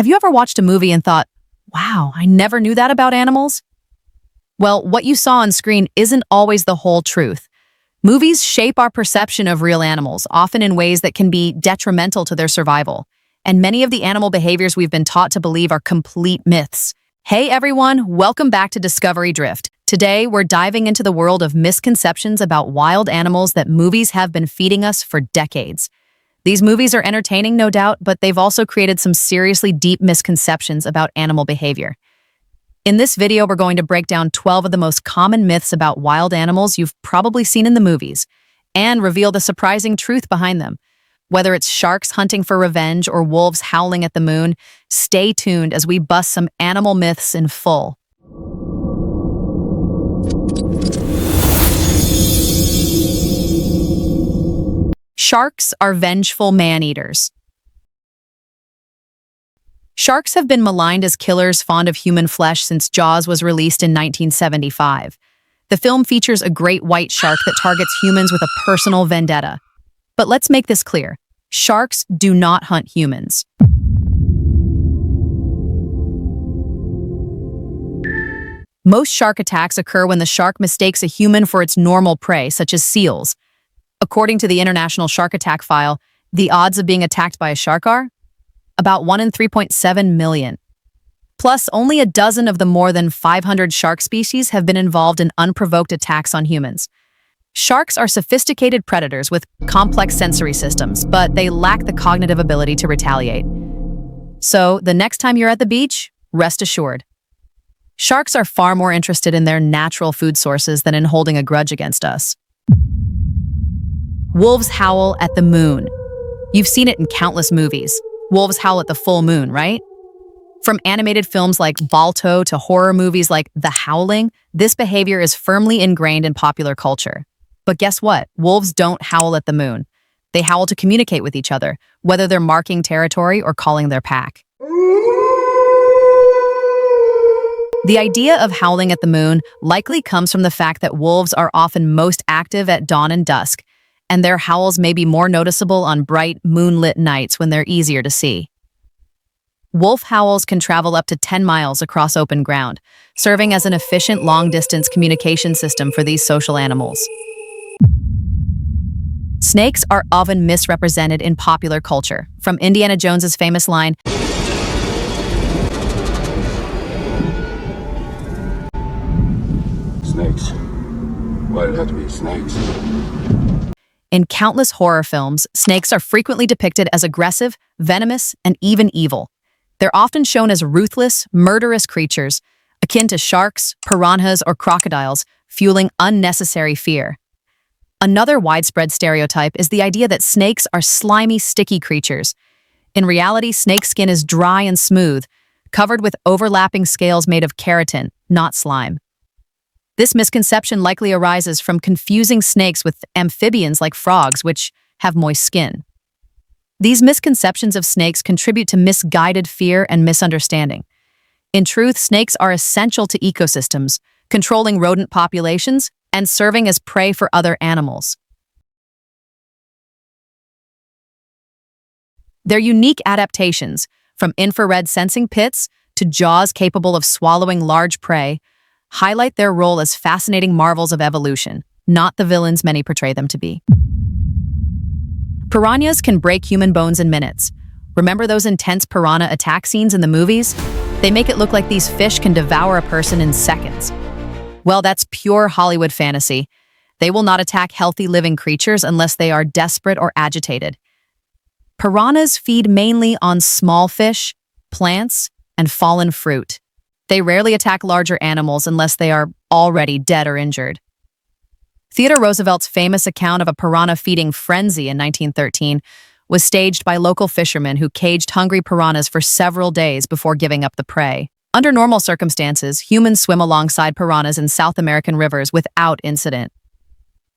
Have you ever watched a movie and thought, wow, I never knew that about animals? Well, what you saw on screen isn't always the whole truth. Movies shape our perception of real animals, often in ways that can be detrimental to their survival. And many of the animal behaviors we've been taught to believe are complete myths. Hey everyone, welcome back to Discovery Drift. Today, we're diving into the world of misconceptions about wild animals that movies have been feeding us for decades. These movies are entertaining, no doubt, but they've also created some seriously deep misconceptions about animal behavior. In this video, we're going to break down 12 of the most common myths about wild animals you've probably seen in the movies, and reveal the surprising truth behind them. Whether it's sharks hunting for revenge or wolves howling at the moon, stay tuned as we bust some animal myths in full. Sharks are vengeful man-eaters. Sharks have been maligned as killers fond of human flesh since Jaws was released in 1975. The film features a great white shark that targets humans with a personal vendetta. But let's make this clear. Sharks do not hunt humans. Most shark attacks occur when the shark mistakes a human for its normal prey, such as seals. According to the International Shark Attack File, the odds of being attacked by a shark are about 1 in 3.7 million. Plus, only a dozen of the more than 500 shark species have been involved in unprovoked attacks on humans. Sharks are sophisticated predators with complex sensory systems, but they lack the cognitive ability to retaliate. So, the next time you're at the beach, rest assured. Sharks are far more interested in their natural food sources than in holding a grudge against us. Wolves howl at the moon. You've seen it in countless movies. Wolves howl at the full moon, right? From animated films like Balto to horror movies like The Howling, this behavior is firmly ingrained in popular culture. But guess what? Wolves don't howl at the moon. They howl to communicate with each other, whether they're marking territory or calling their pack. The idea of howling at the moon likely comes from the fact that wolves are often most active at dawn and dusk, and their howls may be more noticeable on bright, moonlit nights when they're easier to see. Wolf howls can travel up to 10 miles across open ground, serving as an efficient long-distance communication system for these social animals. Snakes are often misrepresented in popular culture, from Indiana Jones's famous line, "Snakes. Why did it have to be snakes?" In countless horror films, snakes are frequently depicted as aggressive, venomous, and even evil. They're often shown as ruthless, murderous creatures, akin to sharks, piranhas, or crocodiles, fueling unnecessary fear. Another widespread stereotype is the idea that snakes are slimy, sticky creatures. In reality, snake skin is dry and smooth, covered with overlapping scales made of keratin, not slime. This misconception likely arises from confusing snakes with amphibians like frogs, which have moist skin. These misconceptions of snakes contribute to misguided fear and misunderstanding. In truth, snakes are essential to ecosystems, controlling rodent populations and serving as prey for other animals. Their unique adaptations, from infrared sensing pits to jaws capable of swallowing large prey, highlight their role as fascinating marvels of evolution, not the villains many portray them to be. Piranhas can break human bones in minutes. Remember those intense piranha attack scenes in the movies? They make it look like these fish can devour a person in seconds. Well, that's pure Hollywood fantasy. They will not attack healthy living creatures unless they are desperate or agitated. Piranhas feed mainly on small fish, plants, and fallen fruit. They rarely attack larger animals unless they are already dead or injured. Theodore Roosevelt's famous account of a piranha feeding frenzy in 1913 was staged by local fishermen who caged hungry piranhas for several days before giving up the prey. Under normal circumstances, humans swim alongside piranhas in South American rivers without incident.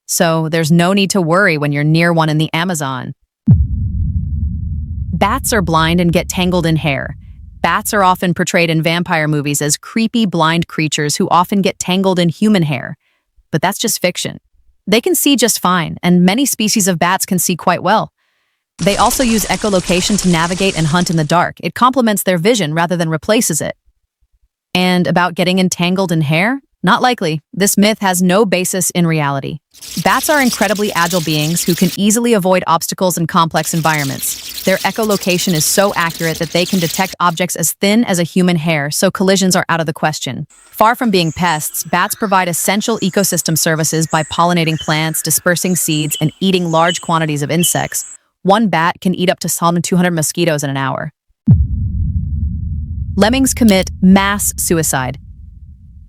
So there's no need to worry when you're near one in the Amazon. Bats are blind and get tangled in hair. Bats are often portrayed in vampire movies as creepy, blind creatures who often get tangled in human hair. But that's just fiction. They can see just fine, and many species of bats can see quite well. They also use echolocation to navigate and hunt in the dark. It complements their vision rather than replaces it. And about getting entangled in hair? Not likely. This myth has no basis in reality. Bats are incredibly agile beings who can easily avoid obstacles in complex environments. Their echolocation is so accurate that they can detect objects as thin as a human hair, so collisions are out of the question. Far from being pests, bats provide essential ecosystem services by pollinating plants, dispersing seeds, and eating large quantities of insects. One bat can eat up to 200 mosquitoes in an hour. Lemmings commit mass suicide.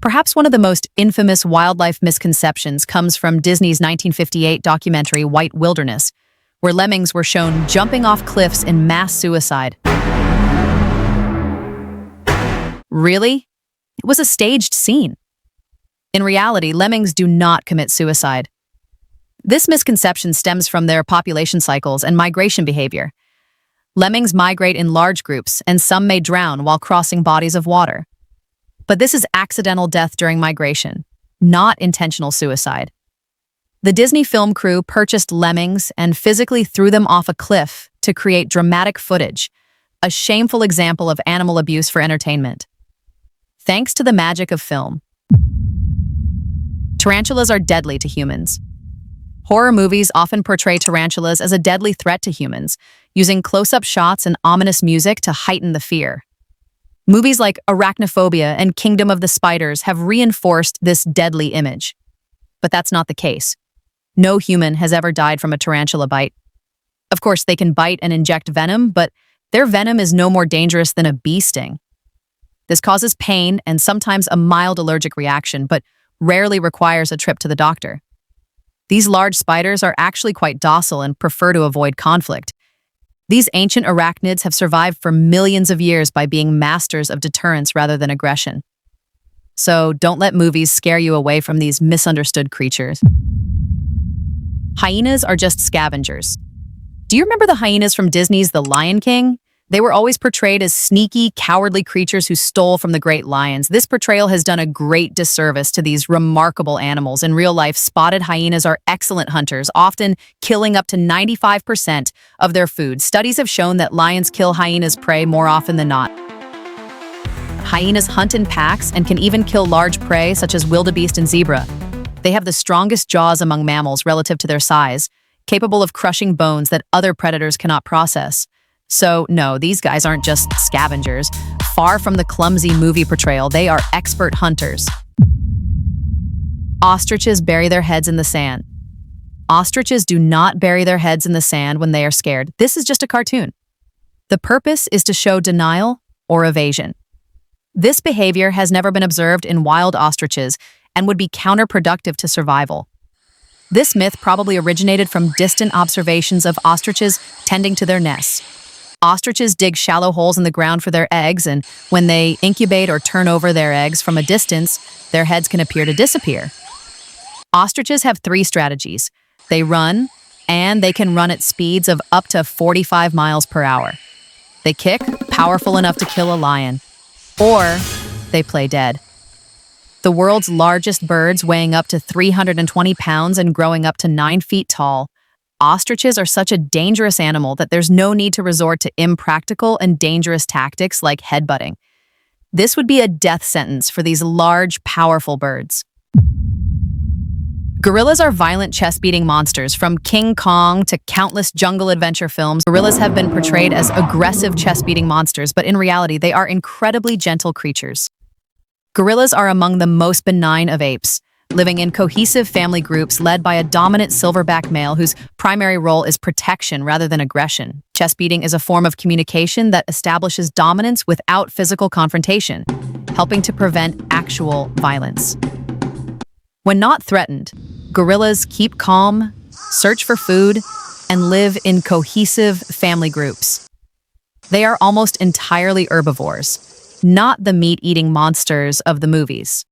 Perhaps one of the most infamous wildlife misconceptions comes from Disney's 1958 documentary White Wilderness, where lemmings were shown jumping off cliffs in mass suicide. Really? It was a staged scene. In reality, lemmings do not commit suicide. This misconception stems from their population cycles and migration behavior. Lemmings migrate in large groups, and some may drown while crossing bodies of water. But this is accidental death during migration, not intentional suicide. The Disney film crew purchased lemmings and physically threw them off a cliff to create dramatic footage, a shameful example of animal abuse for entertainment. Thanks to the magic of film. Tarantulas are deadly to humans. Horror movies often portray tarantulas as a deadly threat to humans, using close-up shots and ominous music to heighten the fear. Movies like Arachnophobia and Kingdom of the Spiders have reinforced this deadly image. But that's not the case. No human has ever died from a tarantula bite. Of course, they can bite and inject venom, but their venom is no more dangerous than a bee sting. This causes pain and sometimes a mild allergic reaction, but rarely requires a trip to the doctor. These large spiders are actually quite docile and prefer to avoid conflict. These ancient arachnids have survived for millions of years by being masters of deterrence rather than aggression. So don't let movies scare you away from these misunderstood creatures. Hyenas are just scavengers. Do you remember the hyenas from Disney's The Lion King? They were always portrayed as sneaky, cowardly creatures who stole from the great lions. This portrayal has done a great disservice to these remarkable animals. In real life, spotted hyenas are excellent hunters, often killing up to 95% of their food. Studies have shown that lions kill hyenas' prey more often than not. Hyenas hunt in packs and can even kill large prey such as wildebeest and zebra. They have the strongest jaws among mammals relative to their size, capable of crushing bones that other predators cannot process. So, no, these guys aren't just scavengers. Far from the clumsy movie portrayal, they are expert hunters. Ostriches bury their heads in the sand. Ostriches do not bury their heads in the sand when they are scared. This is just a cartoon. The purpose is to show denial or evasion. This behavior has never been observed in wild ostriches and would be counterproductive to survival. This myth probably originated from distant observations of ostriches tending to their nests. Ostriches dig shallow holes in the ground for their eggs, and when they incubate or turn over their eggs from a distance, their heads can appear to disappear. Ostriches have 3 strategies. They run, and they can run at speeds of up to 45 miles per hour. They kick, powerful enough to kill a lion, or they play dead. The world's largest birds, weighing up to 320 pounds and growing up to 9 feet tall, ostriches are such a dangerous animal that there's no need to resort to impractical and dangerous tactics like headbutting. This would be a death sentence for these large, powerful birds. Gorillas are violent chest-beating monsters. From King Kong to countless jungle adventure films, gorillas have been portrayed as aggressive chest-beating monsters, but in reality, they are incredibly gentle creatures. Gorillas are among the most benign of apes, living in cohesive family groups led by a dominant silverback male whose primary role is protection rather than aggression. Chest beating is a form of communication that establishes dominance without physical confrontation, helping to prevent actual violence. When not threatened, gorillas keep calm, search for food, and live in cohesive family groups. They are almost entirely herbivores, not the meat-eating monsters of the movies.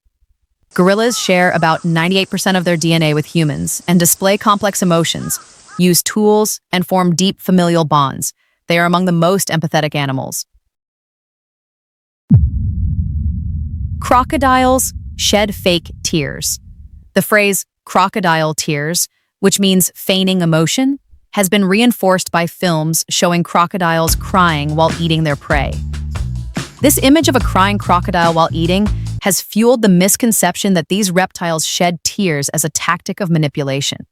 Gorillas share about 98% of their DNA with humans and display complex emotions, use tools, and form deep familial bonds. They are among the most empathetic animals. Crocodiles shed fake tears. The phrase crocodile tears, which means feigning emotion, has been reinforced by films showing crocodiles crying while eating their prey. This image of a crying crocodile while eating has fueled the misconception that these reptiles shed tears as a tactic of manipulation.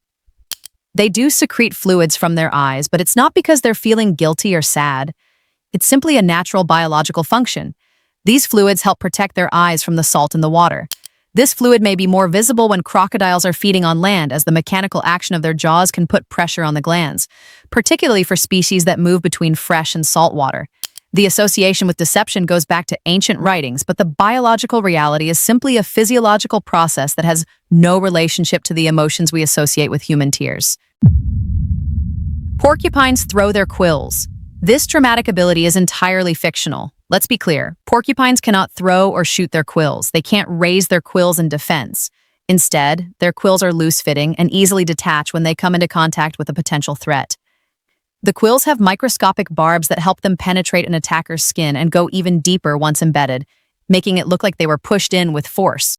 They do secrete fluids from their eyes, but it's not because they're feeling guilty or sad. It's simply a natural biological function. These fluids help protect their eyes from the salt in the water. This fluid may be more visible when crocodiles are feeding on land, as the mechanical action of their jaws can put pressure on the glands, particularly for species that move between fresh and salt water. The association with deception goes back to ancient writings, but the biological reality is simply a physiological process that has no relationship to the emotions we associate with human tears. Porcupines throw their quills. This dramatic ability is entirely fictional. Let's be clear, porcupines cannot throw or shoot their quills. They can't raise their quills in defense. Instead, their quills are loose-fitting and easily detach when they come into contact with a potential threat. The quills have microscopic barbs that help them penetrate an attacker's skin and go even deeper once embedded, making it look like they were pushed in with force.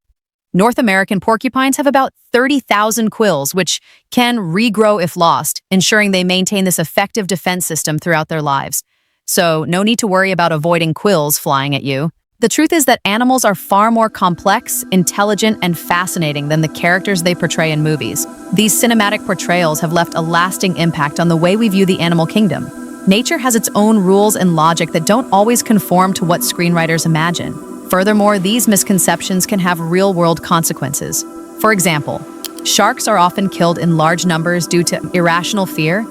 North American porcupines have about 30,000 quills, which can regrow if lost, ensuring they maintain this effective defense system throughout their lives. So, no need to worry about avoiding quills flying at you. The truth is that animals are far more complex, intelligent, and fascinating than the characters they portray in movies. These cinematic portrayals have left a lasting impact on the way we view the animal kingdom. Nature has its own rules and logic that don't always conform to what screenwriters imagine. Furthermore, these misconceptions can have real-world consequences. For example, sharks are often killed in large numbers due to irrational fear,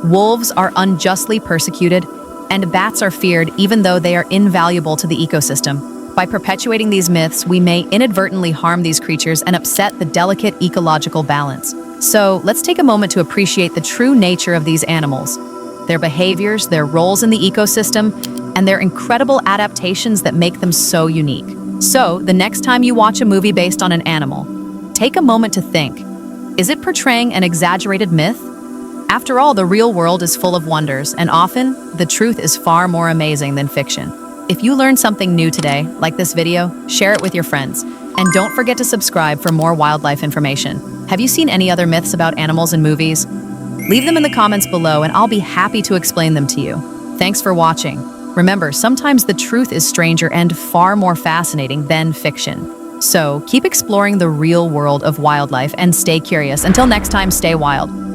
wolves are unjustly persecuted, and bats are feared even though they are invaluable to the ecosystem. By perpetuating these myths, we may inadvertently harm these creatures and upset the delicate ecological balance. So, let's take a moment to appreciate the true nature of these animals, their behaviors, their roles in the ecosystem, and their incredible adaptations that make them so unique. So, the next time you watch a movie based on an animal, take a moment to think, is it portraying an exaggerated myth? After all, the real world is full of wonders, and often, the truth is far more amazing than fiction. If you learned something new today, like this video, share it with your friends. And don't forget to subscribe for more wildlife information. Have you seen any other myths about animals in movies? Leave them in the comments below and I'll be happy to explain them to you. Thanks for watching. Remember, sometimes the truth is stranger and far more fascinating than fiction. So, keep exploring the real world of wildlife and stay curious. Until next time, stay wild.